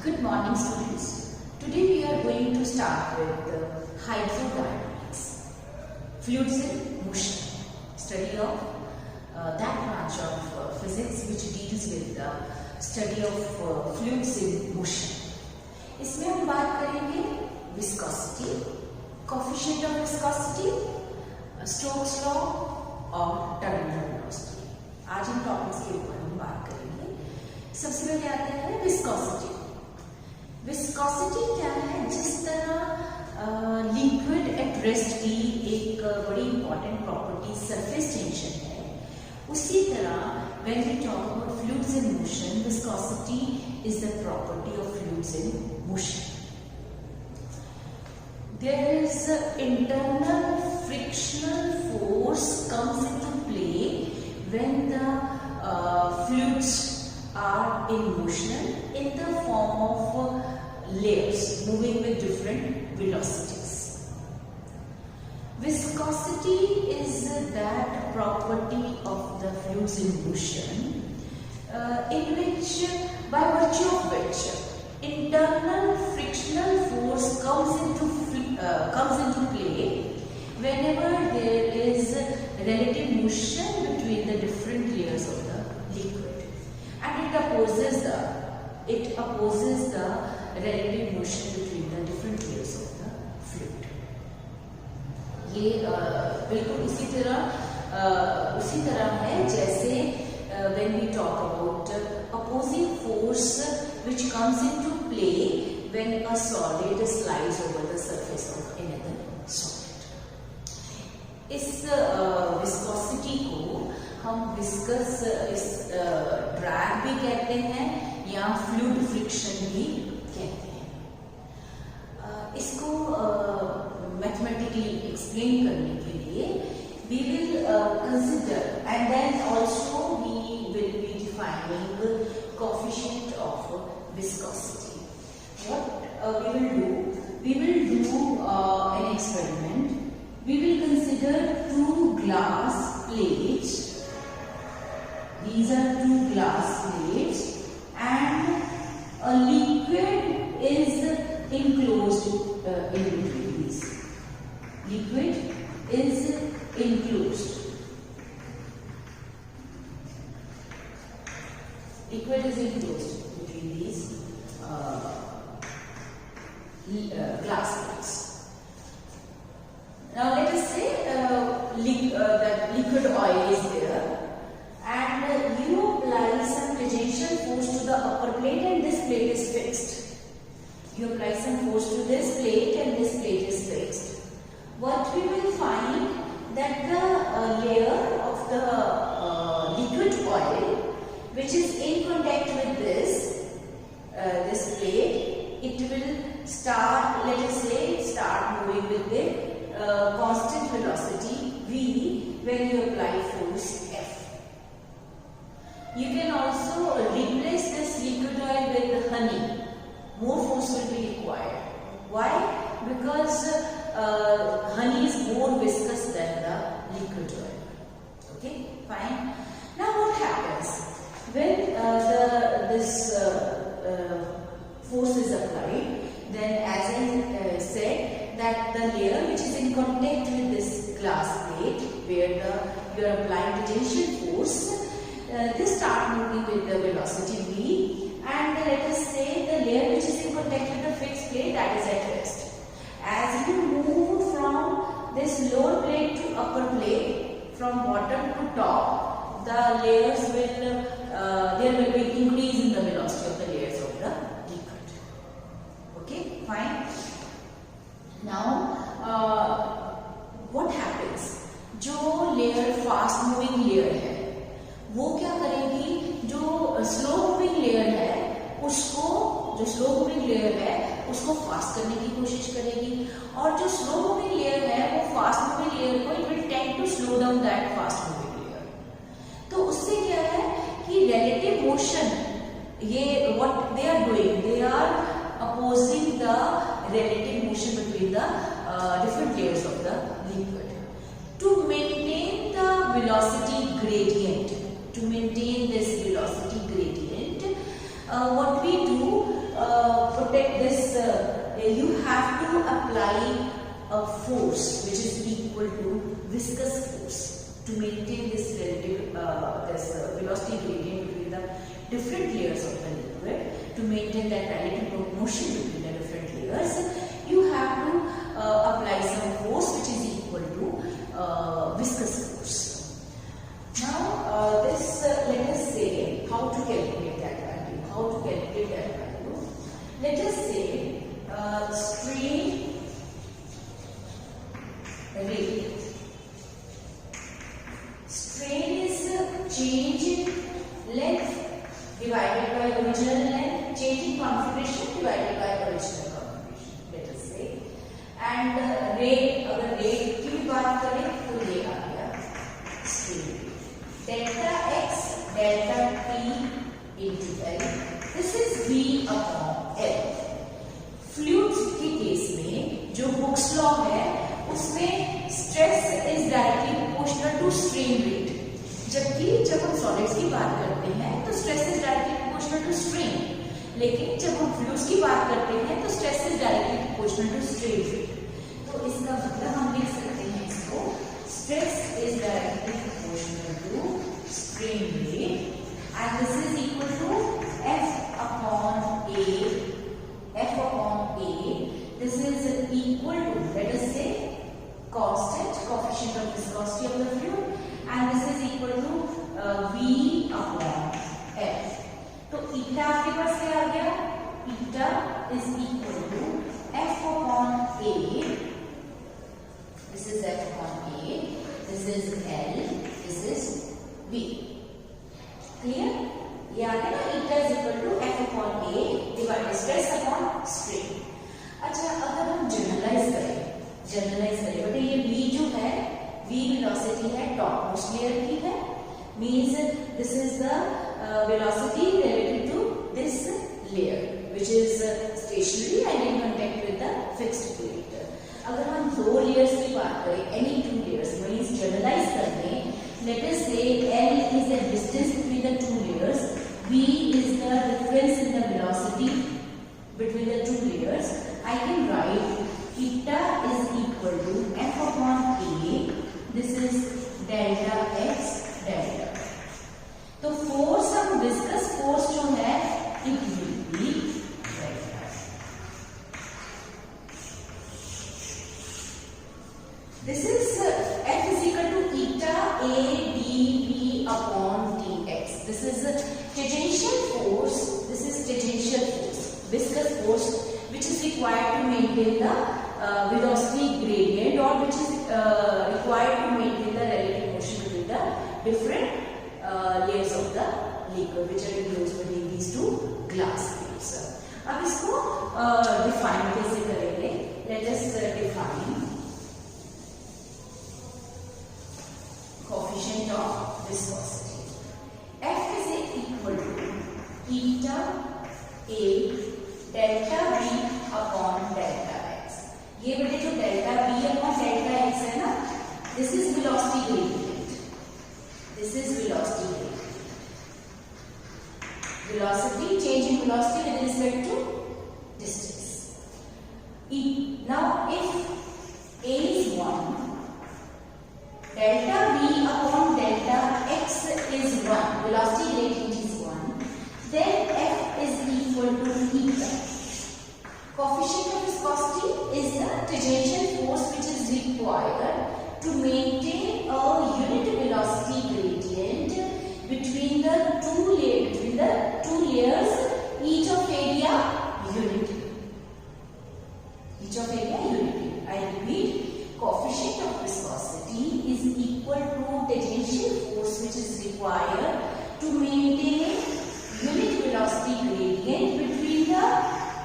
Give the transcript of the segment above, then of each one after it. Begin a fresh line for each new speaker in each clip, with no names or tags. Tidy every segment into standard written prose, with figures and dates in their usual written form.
Good morning, students. Today we are going to start with hydrodynamics, fluids in motion, study of that branch of physics which deals with the study of fluids in motion. इसमें हम बात करेंगे viscosity, coefficient of viscosity, Stokes law और terminal velocity. आज इन topics के ऊपर हम बात करेंगे. सबसे पहले आते हैं विस्कोसिटी. विस्कोसिटी क्या है? जिस तरह लिक्विड एट रेस्ट की एक बड़ी इंपॉर्टेंट प्रॉपर्टी सरफेस टेंशन है, उसी तरह when we talk about fluids in motion, viscosity is the property of fluids in motion. There is internal frictional force comes into play when the fluids are in motion in the form of layers moving with different velocities. Viscosity is that property of the fluids in motion in which, by virtue of which, internal frictional force comes into play whenever there is relative motion between the different layers of the liquid, and it opposes the relative motion between the different layers of the fluid. ये बिल्कुल उसी तरह है जैसे when we talk about opposing force which comes into play when a solid slides over the surface of another solid. इस viscosity को हम viscous drag भी कहते हैं या fluid friction भी कहते हैं. इसको मैथमेटिकली एक्सप्लेन करने के लिए we will consider, and then also we will be defining coefficient of viscosity. What we will do an experiment. We will consider two glass plates. These are two glass plates, and a liquid is enclosed in between these. Liquid is enclosed. Liquid is enclosed between these glass plates. Now let us say that liquid oil is there, and you apply some tangential force to the upper plate, and this plate is fixed. You apply some force to this plate, and this plate is fixed. What we will find that the layer of the liquid oil which is in contact with this plate, it will start, let us say, start moving with the constant velocity v when you apply force F. You can also replace this liquid oil with honey. More force will be required. Why? Because honey is more viscous than the liquid oil. Okay, fine. Now what happens when this force is applied? Then, as I said, that the layer which is in contact with this glass plate, where you are applying tangential force, they start moving with the velocity v, and let us say the layer which is in contact with the fixed plate, that is at rest. As you move from this lower plate to upper plate, from bottom to top, the layers will there will be increase in the velocity of the layers of the liquid. Okay, fine. Now what happens? जो layer fast moving layer है, वो क्या करेगी? जो slow moving layer है, उसको जो slow moving layer है उसको फास्ट करने की कोशिश करेगी, और जो स्लो मूविंग लेयर है वो फास्ट मूविंग लेयर को it will tend to slow down that fast moving layer. तो उससे क्या है कि रिलेटिव मोशन, ये what they are doing, they are opposing the relative motion between the different layers of the liquid. To maintain the velocity gradient, to maintain this velocity gradient, what we do, you have to apply a force which is equal to viscous force to maintain this relative velocity gradient between the different layers of the liquid. To maintain that relative motion between the different layers, you have to apply some force which is equal to viscous force. Now let us say how to calculate that value. Let us say strain rate. Strain is change in length divided by original length, change in configuration divided by original configuration, let us say. And rate, अगर rate की बात करें तो ये आ गया strain rate. Delta x delta t into L. This is V upon L. Fluids के case में जो हुक्स लॉ है उसमें stress is directly proportional to strain rate, जबकि जब हम सॉलिड्स की बात करते हैं तो stress is directly proportional to strain, लेकिन जब हम फ्लूइड्स की बात करते हैं तो stress is directly proportional to strain rate. तो इसका मतलब हम लिख सकते हैं इसको stress is directly proportional to strain rate and this is equal to F upon A. This is equal to, let us say, constant coefficient of viscosity of the fluid, and this is equal to V upon F. तो eta आपके पास क्या आ गया? Eta is equal to F upon A. This is F upon A. This is L. This is V. Clear? ये आ गया ना, eta is equal to F upon A divided stress upon strain. अच्छा, अगर हम जनरलाइज करें बेटे, ये V जो है, V वेलोसिटी है टॉप मोस्ट लेयर की है, means this is the velocity related to this layer which is stationary and in contact with the fixed plate. अगर हम दो लेयर्स की बात करें, any two layers, means generalise कर दें, let us say L is the distance between the two layers, V is the difference in the velocity between the two layers. I can write eta is equal to F upon A. This is delta x delta. तो force, हम viscous force जो है, it will be delta. This is F is equal to eta A dV upon dx. This is tangential force. This is tangential force, viscous force, which is required to maintain the velocity gradient, or which is required to maintain the relative motion between the different layers of the liquid which are enclosed within these two glass plates. अब इसको define कैसे करेंगे? Let us define coefficient of viscosity. F is equal to eta A delta V upon delta x. ये बेटे जो delta V upon delta x है ना, this is velocity gradient. This is velocity gradient. Velocity, change in velocity with respect to distance. Now if A is 1, delta V upon delta x is 1, velocity gradient is 1, then F is equal to eta. Coefficient of viscosity is the tangential force which is required to maintain a unit velocity gradient between the two layers, each of area unit. I repeat, coefficient of viscosity is equal to tangential force which is required to maintain unit velocity gradient between the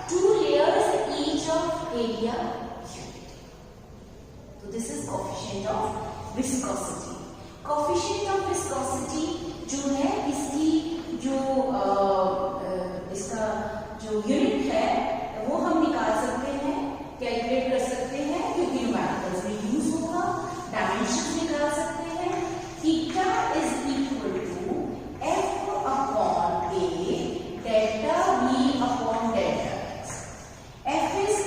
two layers, each of area unit. So this is coefficient of viscosity. Coefficient of viscosity जो है, इसका जो unit है वो हम निकाल सकते हैं, कैलकुलेट कर सकते हैं, क्योंकि न्यूमेरिकल्स में यूज होगा. डायमेंशन निकाल सकते हैं. Theta is equal to F upon A delta V upon delta x. F is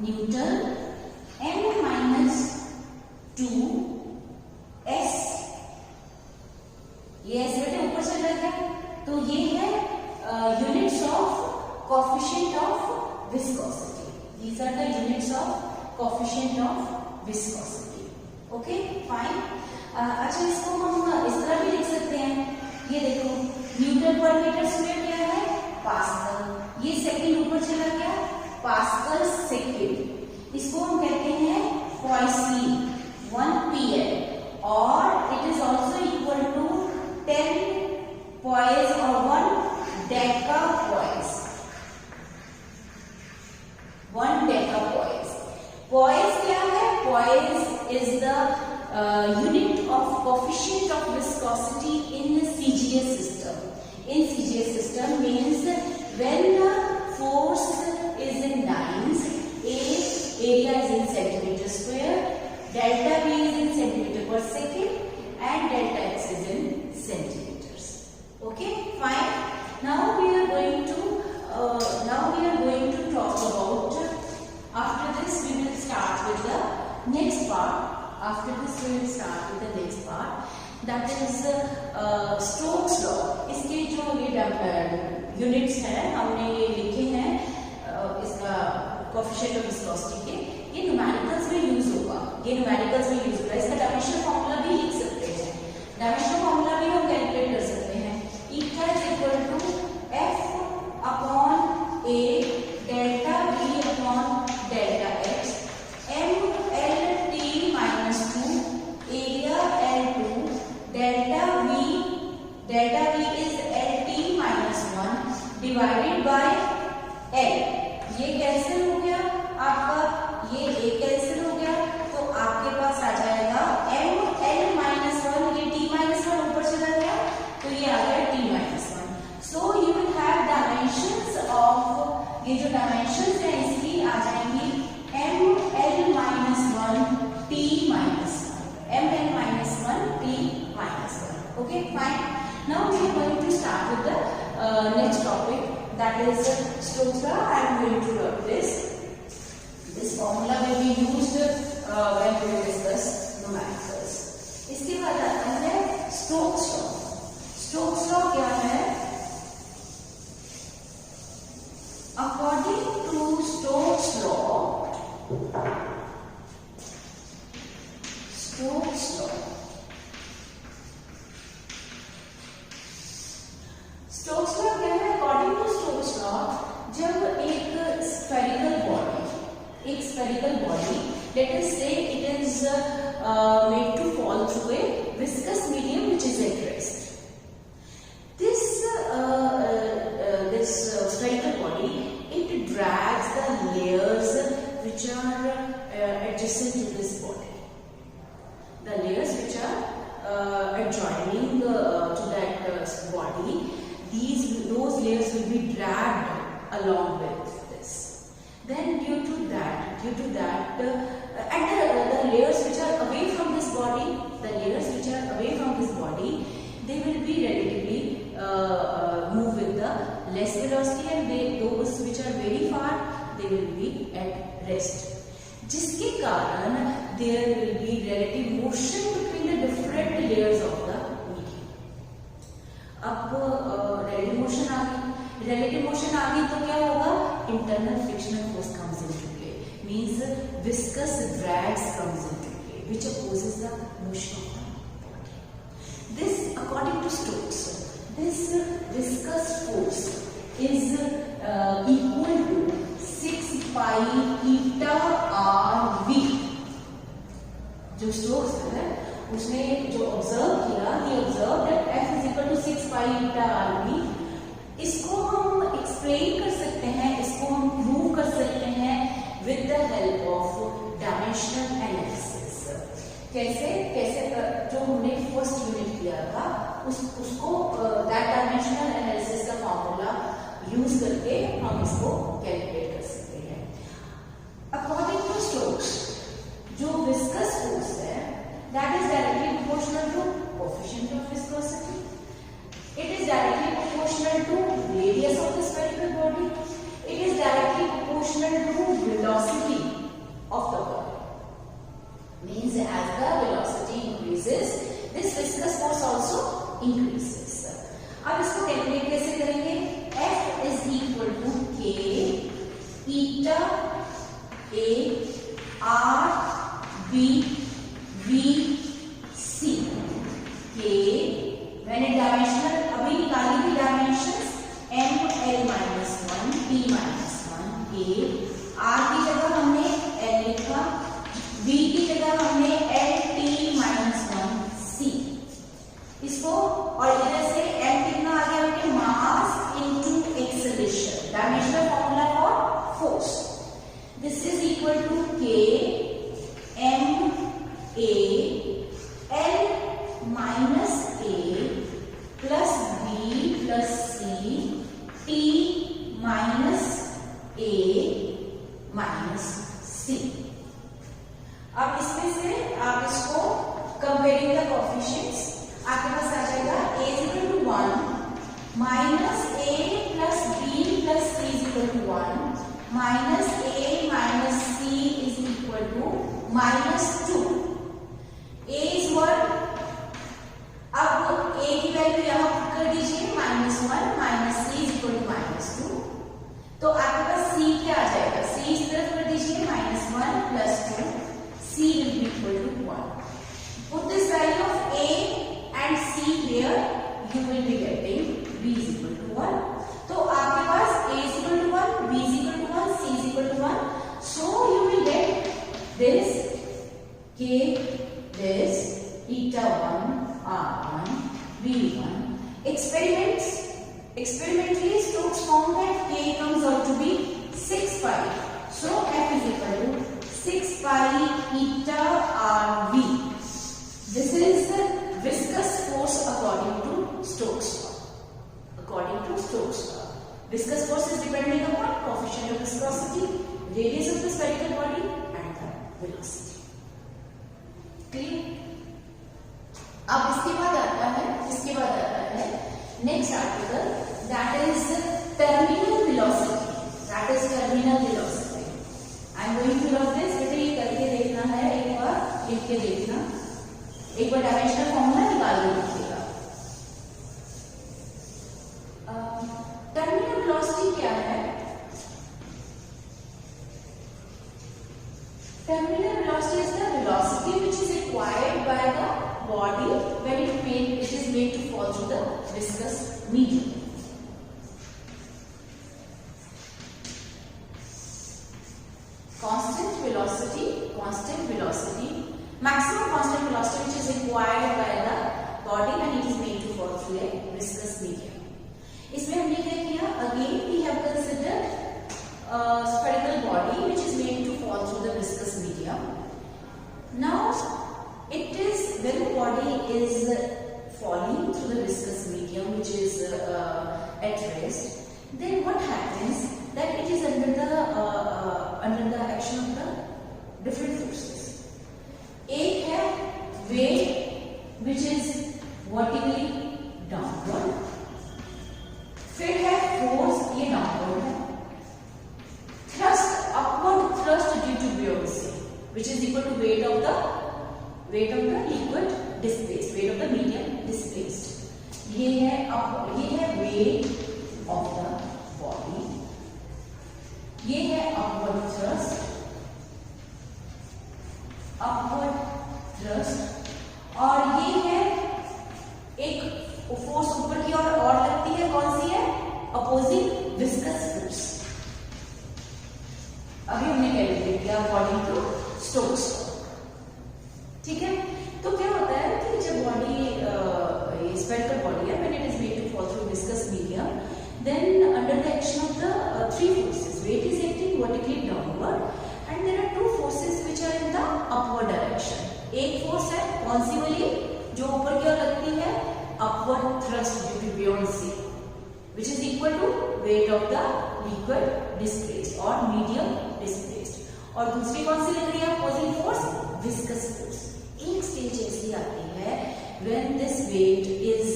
Newton m minus 2 s, ये ऐसे बेटे ऊपर चला गया, तो ये है units of coefficient of viscosity. These are the units of coefficient of viscosity. Okay fine. अच्छा, इसको हम इस तरह भी लिख सकते हैं. ये देखो, न्यूटन पर मीटर स्क्वायर क्या है? पास्कल. ये सेकंड ऊपर चला गया, पास्कल सेकंड. इसको हम कहते हैं पॉइसन, 1 pm, और it is also equal to 10 poise or 1 decapoise. 1 decapoise. Poise क्या है? Poise is the unit of coefficient of viscosity in the CGS system. In CGS system means when the force is in dynes, area is in centimeter square, delta V is in centimeter per second, and delta X is in centimeters. Okay, fine. Now we are going to talk about. After this, we will start with the next part. After this, we will start with the next part. That is Stokes law. इसके जो ये units हैं, हमने ये लिखे हैं इसका coefficient of viscosity के, ये न्यूमेरिकल्स में यूज होगा. इसका डायमेंशनल फॉर्मूला भी लिख सकते हैं. डायमेंशनल फॉर्मूला भी हम कैलकुलेट कर सकते हैं. Eta is equal to F upon A delta V upon delta X, M L T minus 2 area L2 delta V is LT minus 1 divided by L. ये कैंसिल हो गया आपका, ये A कैंसिल हो गया, तो आपके पास आ जाएगा M L माइनस 1, ये T माइनस 1 ऊपर चला गया, तो ये आ गया T minus 1. So you will have dimensions of, ये जो डायमेंशंस है इसकी आ जाएंगी M L minus 1 T minus 1, M L minus 1 T minus 1. Okay fine. Now we are going to start with the next topic, that is Stokes law. I am going to write this. This formula will be used when we will discuss numericals. इसके बाद आता है Stokes law. Stokes law क्या है? According to Stokes law, Stokes law क्या है? According to Stokes law, जब एक spherical body, let us say it is made to fall through a viscous medium which is at rest. This spherical body, it drags the layers which are adjacent to this body. The layers which are adjoining to that body, those layers will be dragged along with this. Then due to that, and the layers which are away from this body, they will be relatively move with the less velocity, and those which are very far, they will be at rest. जिसके कारण there will be relative motion between the different layers of the medium. अब relative motion आ गई तो क्या होगा? Internal frictional force comes into play, means viscous drags comes into play, which opposes the motion of the body. This, according to Stokes, this viscous force is equal to 6 pi eta RV. जो Stokes है उसने जो observe किया, he observed that F is equal to 6 pi eta RV. इसको हम explain कर सकते हैं, इसको हम प्रूव कर सकते हैं with the help of dimensional analysis. कैसे जो हमने फर्स्ट यूनिट किया था उसको दैट डायमेंशनल एनालिसिस का फॉर्मूला यूज करके हम इसको कैलकुलेट कर सकते हैं. अकॉर्डिंग टू Stokes, जो विस्कस फोर्स है that is directly proportional to coefficient of viscosity. It is directly proportional to radius of the spherical body. It is directly proportional to velocity viscous force also increases. अब इसको calculate कैसे करेंगे? F is equal to K eta A R B V C. K मैंने dimensional अभी निकाली थी dimensions M L minus 1 P minus 1 K. R की जगह हमने L लिखा, B की जगह हमने L T minus 1 C. इसको और इधर से M कितना आ गया हमने mass into acceleration, dimensional formula for force. This is equal to K M A L minus A plus B plus C T minus A minus C. अब इसमें से आप इसको कंपेयरिंग द कोएफिशिएंट्स आपके पास आ जाएगा A is equal to 1 minus A plus B plus C is equal to 1 minus A minus C is equal to minus 2. A is 1. अब A की value यहाँ कर दीजिए -1 minus C is equal to -2. तो आपके पास C क्या आ जाएगा? C इस तरफ कर दीजिए -1 plus 2. C will be equal to 1. Put this value of A and C here, you will be getting B is equal to 1. तो आपके पास A is equal to 1, B is equal to 1, C is equal to 1. So you will get this K, this eta 1, R1, B1. Experimentally, Stokes found that K comes out to be 6 pi. So F is equal to 6 pi eta RV. This is the viscous force according to Stokes law. According to Stokes law, viscous force is depending upon coefficient of viscosity, radius of the spherical body, and the velocity. Clear? अब इसके बाद आता है next article, that is terminal velocity. That is terminal velocity. I am going to learn this. बेटा ये करके देखना है, एक बार लिख के देखना, एक बार डायमेंशनल फॉर्मूला निकाल के देखिएगा. टर्मिनल वेलोसिटी क्या है? Terminal velocity is the velocity which is acquired by the body when it is made to fall through the viscous medium. Constant velocity, maximum constant velocity which is acquired by the body when it is made to fall through a viscous medium. इसमें हमने क्या किया? Again we have considered spherical body which is made to fall through the viscous medium. Now it is when the body is falling through the viscous medium which is at rest, then what happens that it is under the action of the different forces. एक है weight which is vertically downward, फिर है force, ये downward है, thrust, upward thrust due to buoyancy, which is equal to weight of the liquid displaced, weight of the medium displaced. ये है weight of the body, ये है upward thrust, और ये है एक फोर्स ऊपर की ओर और लगती है, कौन सी है? Opposing viscous force. अभी हमने कैलकुलेट किया अकॉर्डिंग टू स्टोक्स. ठीक है, तो क्या होता है कि जब बॉडी स्फेरिकल बॉडी है, when it is made to fall through viscous medium, then under the action of the three forces, weight is acting vertically downward and there are two forces which are in the upward direction. एक force है कौन सी वाली, जो ऊपर की ओर लगती है, upward thrust due to buoyancy, which is equal to weight of the liquid displaced or medium displaced. और दूसरी कौन सी लग रही है अपोजिंग फोर्स? Viscous force. एक स्टेज ऐसी आती है when this weight is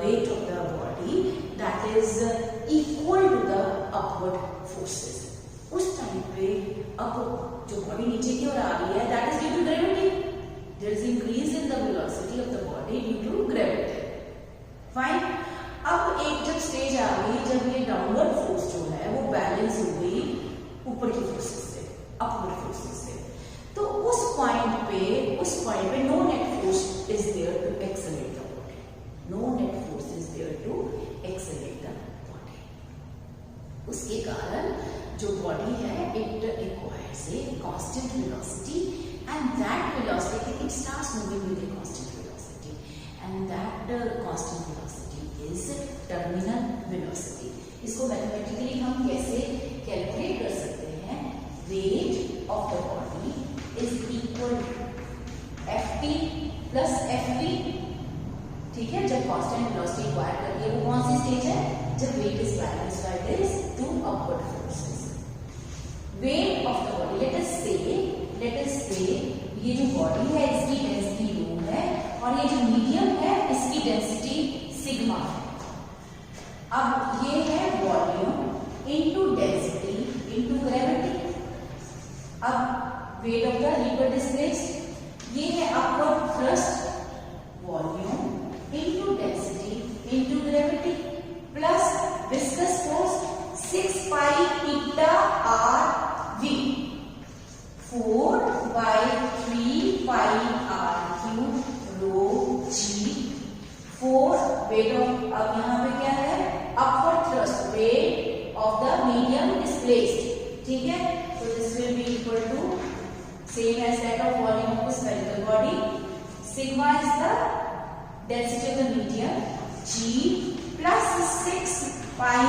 weight of the body that is equal to the upward forces. उस टाइम पे अब जो बॉडी नीचे की ओर आ रही है, that is due to gravity. there is increase in the velocity of the body due to gravity. Fine. अब एक जब स्टेज आ गई जब ये डाउनवर्ड फोर्स जो है वो बैलेंस हो गई ऊपर की फोर्सेस से, अपवर्ड फोर्सेस से, तो उस पॉइंट पे no net force is there to accelerate the body. No net force is there to accelerate the body. उसके कारण जो बॉडी है it acquires a constant velocity and that velocity it starts moving with a constant velocity and that constant velocity is terminal velocity. इसको mathematically हम कैसे calculate कर सकते हैं? Weight of the body is equal to Ft plus Fv. ठीक है, जब constant velocity acquire करती है वो कौन सी स्टेज है? जब weight is balanced by this two upward forces. Weight of the body, let us say ये जो बॉडी है इसकी डेंसिटी रो है और ये जो मीडियम है इसकी डेंसिटी सिग्मा है. अब ये है volume into density into gravity. अब weight of the liquid displaced, ये है upward thrust, volume into density into gravity plus viscous force 6 pi eta R V 4 by 3 pi r cube rho g 4 weight of, अब यहाँ पे क्या है? Upward thrust, weight of the medium displaced. ठीक है, so this will be equal to same as that of volume of the spherical body. Sigma is the density of the medium, g plus 6 pi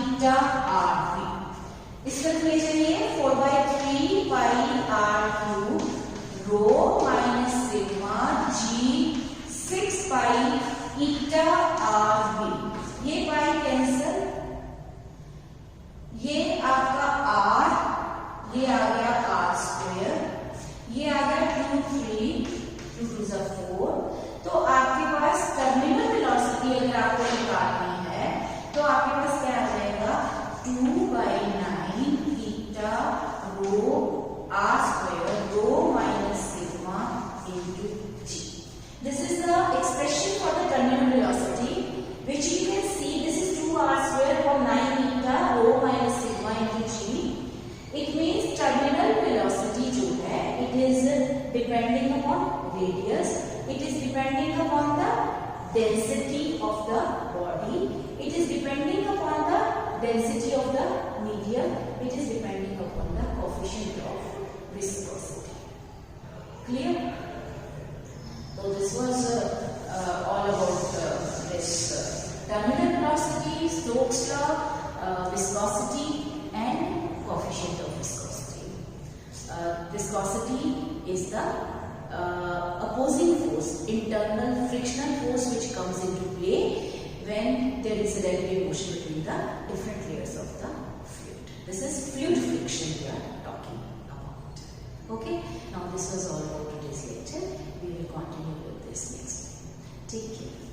eta r v. इस calculation ये 4 by 3 pi r cube रो minus sigma g 6 pi eta r v. ये पाई cancel, ये आपका r, ये आ गया r square, ये आ गया 2 3 2 2 4. तो आपके पास टर्मिनल वेलोसिटी अगर आपको निकालनी है तो आपके पास क्या आ जाएगा? 2 by 9 eta रो r स्क्वायर रो minus sigma into g. This is the expression for the terminal velocity, which you can see. This is 2r square for 9 eta rho minus sigma into g. It means terminal velocity जो है it is depending upon radius, it is depending upon the density of the body, it is depending upon the density of the medium, it is depending upon the coefficient of viscosity. Clear? So this was all about this terminal velocity, Stokes law, viscosity and coefficient of viscosity. Viscosity is the opposing force, internal frictional force which comes into play when there is a relative motion between the different layers of the fluid. This is fluid friction we are talking about. Okay, now this was all about today's lecture. We will continue with this next time. Take care.